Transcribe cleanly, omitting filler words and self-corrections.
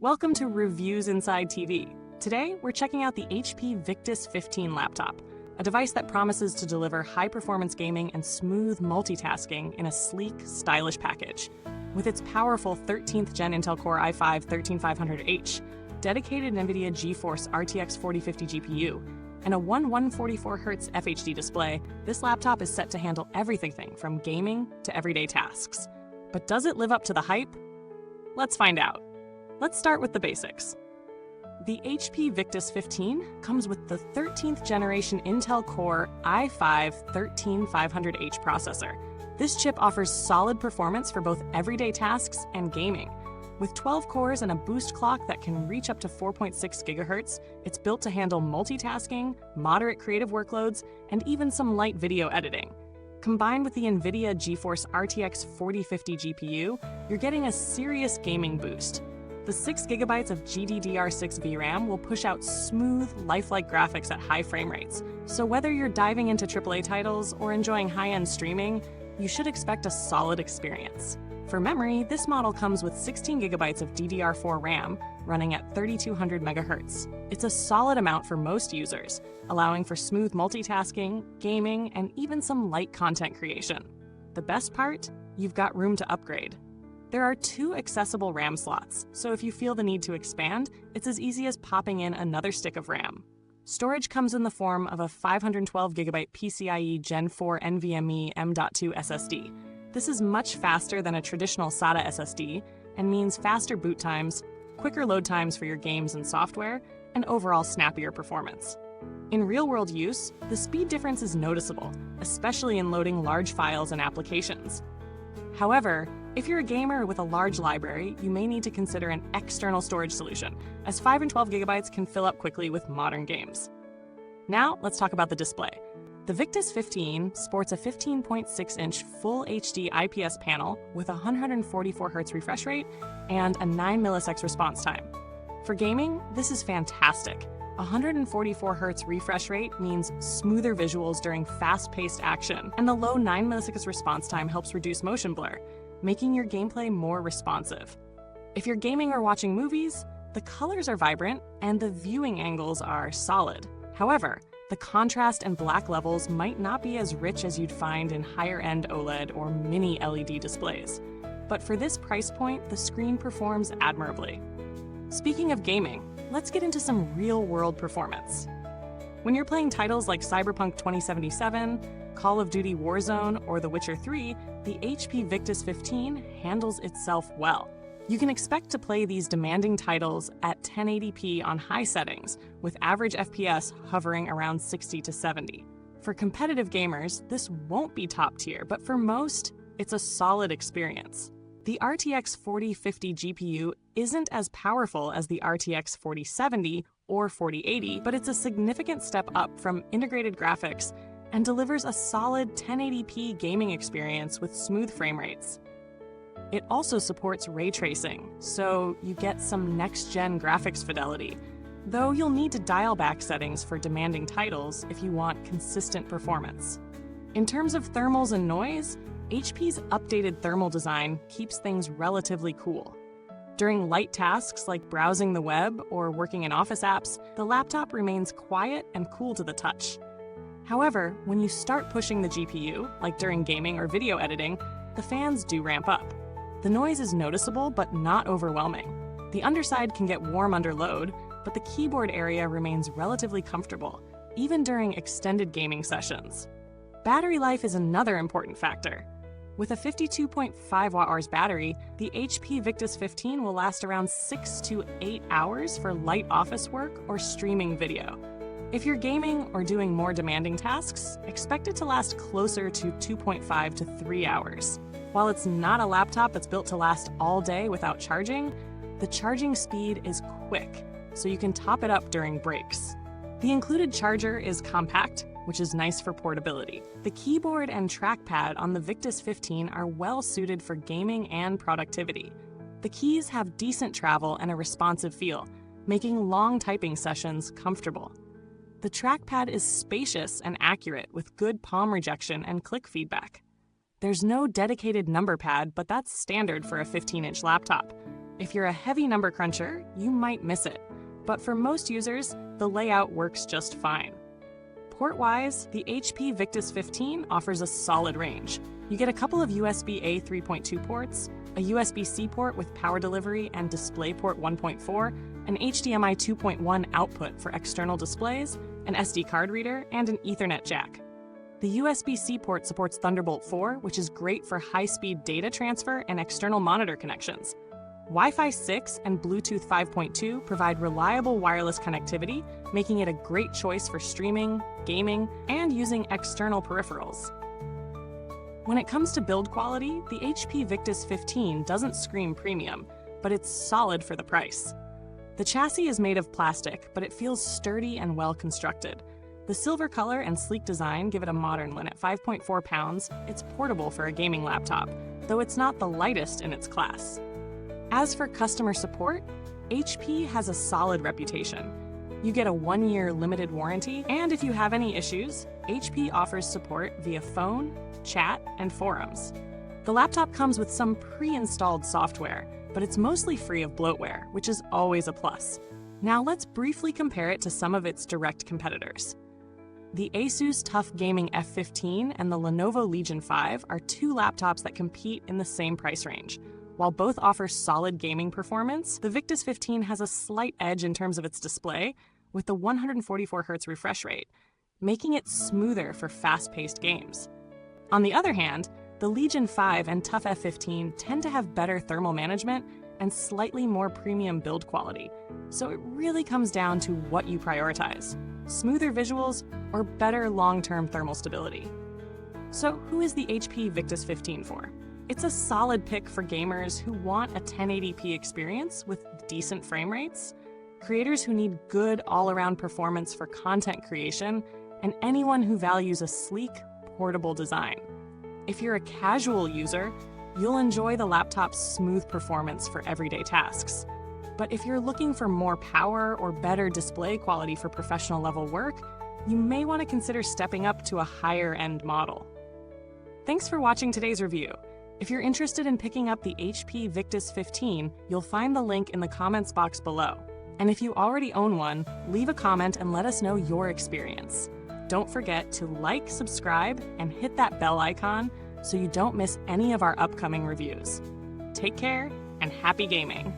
Welcome to Reviewsinsidetv. Today, we're checking out the HP Victus 15 laptop, a device that promises to deliver high-performance gaming and smooth multitasking in a sleek, stylish package. With its powerful 13th Gen Intel Core i5-13500H, dedicated NVIDIA GeForce RTX 4050 GPU, and a 144Hz FHD display, this laptop is set to handle everything from gaming to everyday tasks. But does it live up to the hype? Let's find out. Let's start with the basics. The HP Victus 15 comes with the 13th generation Intel Core i5-13500H processor. This chip offers solid performance for both everyday tasks and gaming. With 12 cores and a boost clock that can reach up to 4.6 GHz, it's built to handle multitasking, moderate creative workloads, and even some light video editing. Combined with the NVIDIA GeForce RTX 4050 GPU, you're getting a serious gaming boost. The 6 GB of GDDR6 VRAM will push out smooth, lifelike graphics at high frame rates. So whether you're diving into AAA titles or enjoying high-end streaming, you should expect a solid experience. For memory, this model comes with 16 GB of DDR4 RAM running at 3200 MHz. It's a solid amount for most users, allowing for smooth multitasking, gaming, and even some light content creation. The best part? You've got room to upgrade. There are 2 accessible RAM slots, so if you feel the need to expand, it's as easy as popping in another stick of RAM. Storage comes in the form of a 512GB PCIe Gen 4 NVMe M.2 SSD. This is much faster than a traditional SATA SSD and means faster boot times, quicker load times for your games and software, and overall snappier performance. In real-world use, the speed difference is noticeable, especially in loading large files and applications. However, if you're a gamer with a large library, you may need to consider an external storage solution, as 5 and 12 GB can fill up quickly with modern games. Now, let's talk about the display. The Victus 15 sports a 15.6-inch Full HD IPS panel with a 144Hz refresh rate and a 9 ms response time. For gaming, this is fantastic. A 144Hz refresh rate means smoother visuals during fast-paced action, and the low 9 ms response time helps reduce motion blur, making your gameplay more responsive. If you're gaming or watching movies, the colors are vibrant and the viewing angles are solid. However, the contrast and black levels might not be as rich as you'd find in higher-end OLED or mini LED displays. But for this price point, the screen performs admirably. Speaking of gaming, let's get into some real-world performance. When you're playing titles like Cyberpunk 2077, Call of Duty Warzone, or The Witcher 3, the HP Victus 15 handles itself well. You can expect to play these demanding titles at 1080p on high settings, with average FPS hovering around 60 to 70. For competitive gamers, this won't be top tier, but for most, it's a solid experience. The RTX 4050 GPU isn't as powerful as the RTX 4070 or 4080, but it's a significant step up from integrated graphics and delivers a solid 1080p gaming experience with smooth frame rates. It also supports ray tracing, so you get some next-gen graphics fidelity, though you'll need to dial back settings for demanding titles if you want consistent performance. In terms of thermals and noise, HP's updated thermal design keeps things relatively cool. During light tasks like browsing the web or working in Office apps, the laptop remains quiet and cool to the touch. However, when you start pushing the GPU, like during gaming or video editing, the fans do ramp up. The noise is noticeable but not overwhelming. The underside can get warm under load, but the keyboard area remains relatively comfortable, even during extended gaming sessions. Battery life is another important factor. With a 52.5 Wh battery, the HP Victus 15 will last around 6 to 8 hours for light office work or streaming video. If you're gaming or doing more demanding tasks, expect it to last closer to 2.5 to 3 hours. While it's not a laptop that's built to last all day without charging, the charging speed is quick, so you can top it up during breaks. The included charger is compact, which is nice for portability. The keyboard and trackpad on the Victus 15 are well suited for gaming and productivity. The keys have decent travel and a responsive feel, making long typing sessions comfortable. The trackpad is spacious and accurate with good palm rejection and click feedback. There's no dedicated number pad, but that's standard for a 15-inch laptop. If you're a heavy number cruncher, you might miss it, but for most users, the layout works just fine. Port-wise, the HP Victus 15 offers a solid range. You get a couple of USB-A 3.2 ports, a USB-C port with power delivery and DisplayPort 1.4, an HDMI 2.1 output for external displays, an SD card reader, and an Ethernet jack. The USB-C port supports Thunderbolt 4, which is great for high-speed data transfer and external monitor connections. Wi-Fi 6 and Bluetooth 5.2 provide reliable wireless connectivity, making it a great choice for streaming, gaming, and using external peripherals. When it comes to build quality, the HP Victus 15 doesn't scream premium, but it's solid for the price. The chassis is made of plastic, but it feels sturdy and well constructed. The silver color and sleek design give it a modern look. At 5.4 pounds, it's portable for a gaming laptop, though it's not the lightest in its class. As for customer support, HP has a solid reputation. You get a 1-year limited warranty, and if you have any issues, HP offers support via phone, chat, and forums. The laptop comes with some pre-installed software, but it's mostly free of bloatware, which is always a plus. Now let's briefly compare it to some of its direct competitors. The Asus TUF Gaming F15 and the Lenovo Legion 5 are two laptops that compete in the same price range. While both offer solid gaming performance, the Victus 15 has a slight edge in terms of its display, with the 144Hz refresh rate, making it smoother for fast-paced games. On the other hand, the Legion 5 and TUF F15 tend to have better thermal management and slightly more premium build quality, so it really comes down to what you prioritize: smoother visuals or better long-term thermal stability. So who is the HP Victus 15 for? It's a solid pick for gamers who want a 1080p experience with decent frame rates, creators who need good all-around performance for content creation, and anyone who values a sleek, portable design. If you're a casual user, you'll enjoy the laptop's smooth performance for everyday tasks. But if you're looking for more power or better display quality for professional-level work, you may want to consider stepping up to a higher-end model. Thanks for watching today's review. If you're interested in picking up the HP Victus 15, you'll find the link in the comments box below. And if you already own one, leave a comment and let us know your experience. Don't forget to like, subscribe, and hit that bell icon so you don't miss any of our upcoming reviews. Take care and happy gaming!